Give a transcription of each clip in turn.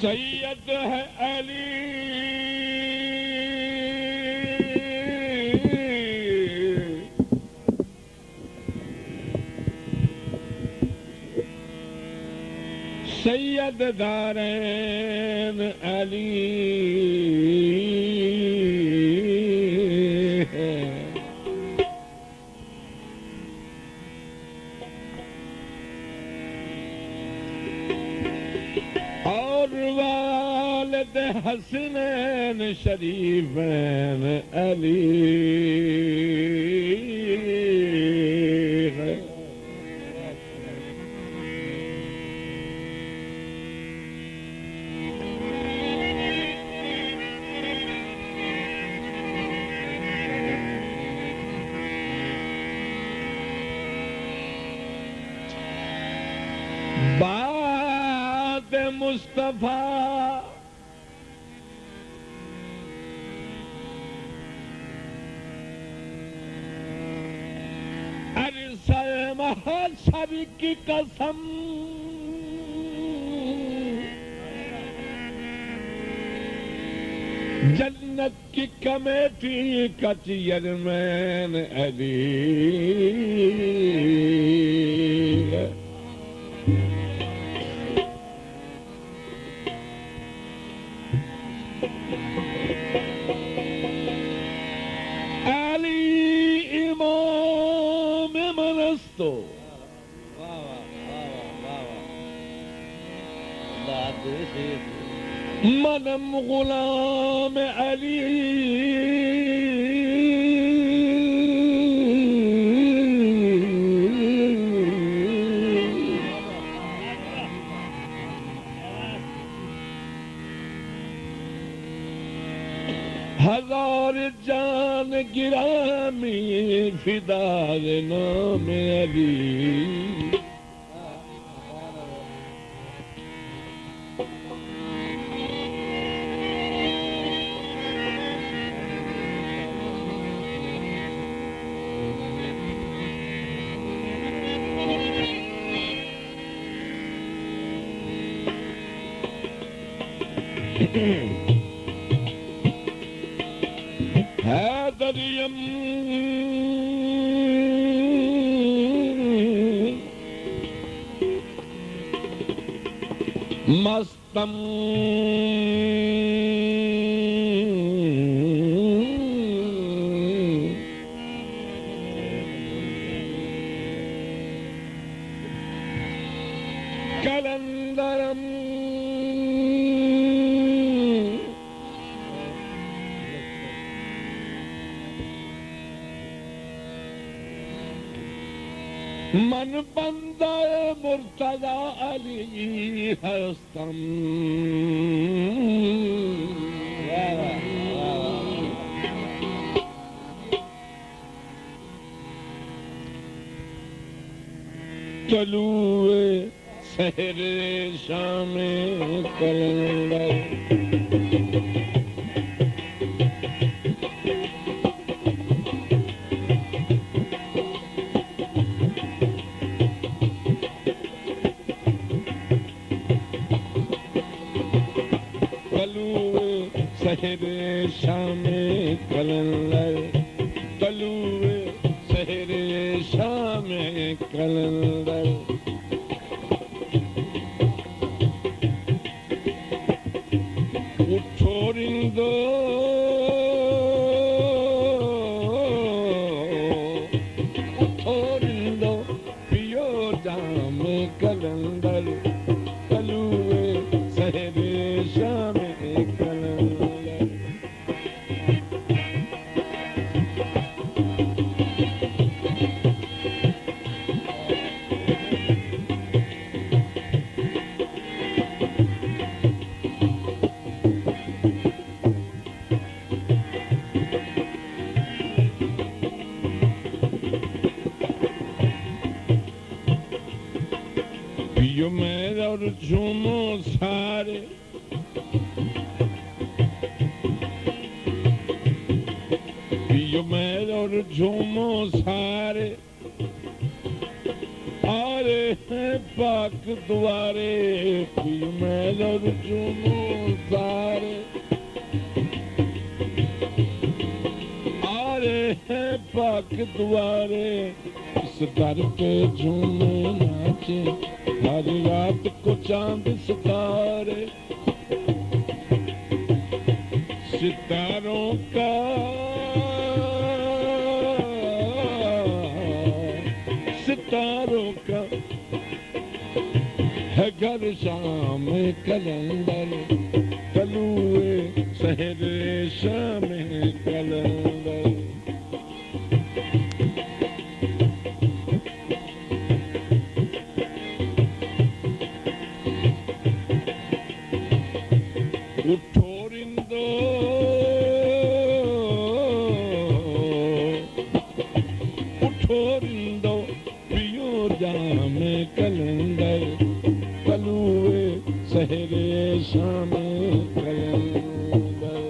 सैयद है अली सैयद दारैन अली है। और वालिद हसनैन शरीफैन अली है। बात मुस्तफा अरसा महशर की कसम जन्नत की कमेटी का चेयरमैन अली है। तो मनम गुलाम अली हजार जान गिरामी फिदार नाम अली। हैदरियम मस्तम कलंदरम मन बंदा मुर्तजा अली हस्तम। तलुए सहरे शाम कलंदर सहरे शाम कलंदर तलु कलंदर उठो रिंदो उठो रिंदो पियो जाम कलंदर कलुए सहरे शाम कलंदर पियो मेरा और झूमो सारे पियो मेरा और झूमो सारे आरे हैं पाक द्वारे पियो मेरा और झूमो सारे आरे हैं पाक द्वारे इस दर पे झूमे नाचे हर रात को चांद सितारे सितारों का सितारों का है घर शाम कलंदर कलुए सहरे शाम कलंदर उठो रिंदो उठो रिंदो पियो जाम कलंदर कलुए सहरे शाम कलंदर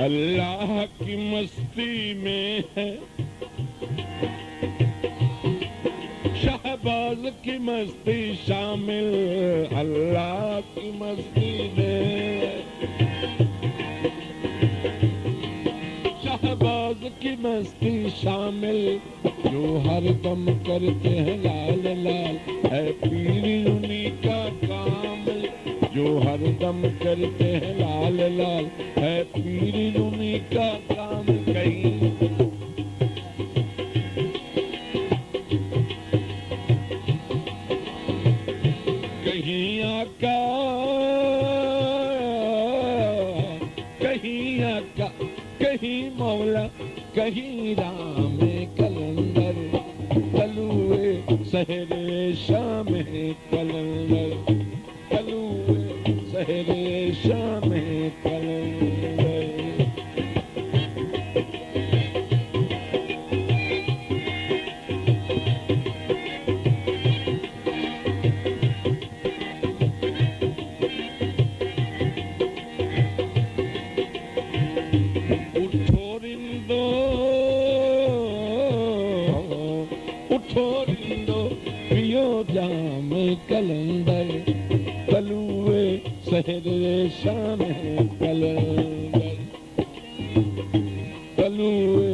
अल्लाह की मस्ती में है शहबाज की मस्ती शामिल अल्लाह की मस्ती में शहबाज की मस्ती शामिल जो हर दम करते हैं लाल लाल है पीर उन्हीं का कामिल जो हर दम करते हैं लाल लाल है पीर उन्हीं का काम कहीं कहीं आका कहीं आका कहीं मौला कहीं राम कलंदर कलुए सहरे शाम कलंदर कलुए सहरे शाम कलंदर उठो रिंदो उठो रिंदो पियो जाम कलंदर कलुए सहरे शाम कलंदर कलुए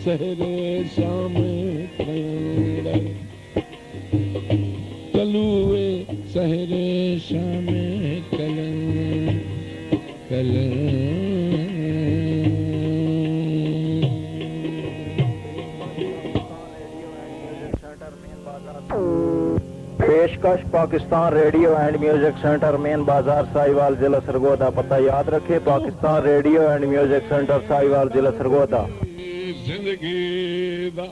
सहरे शाम कलंदर कलुए सहरे शाम पेशकश Pakistan radio and music centre main बाजार साहिवाल जिला सरगोदा पता याद रखें Pakistan radio and music centre Sahiwal जिला सरगोदा जिंदगी दा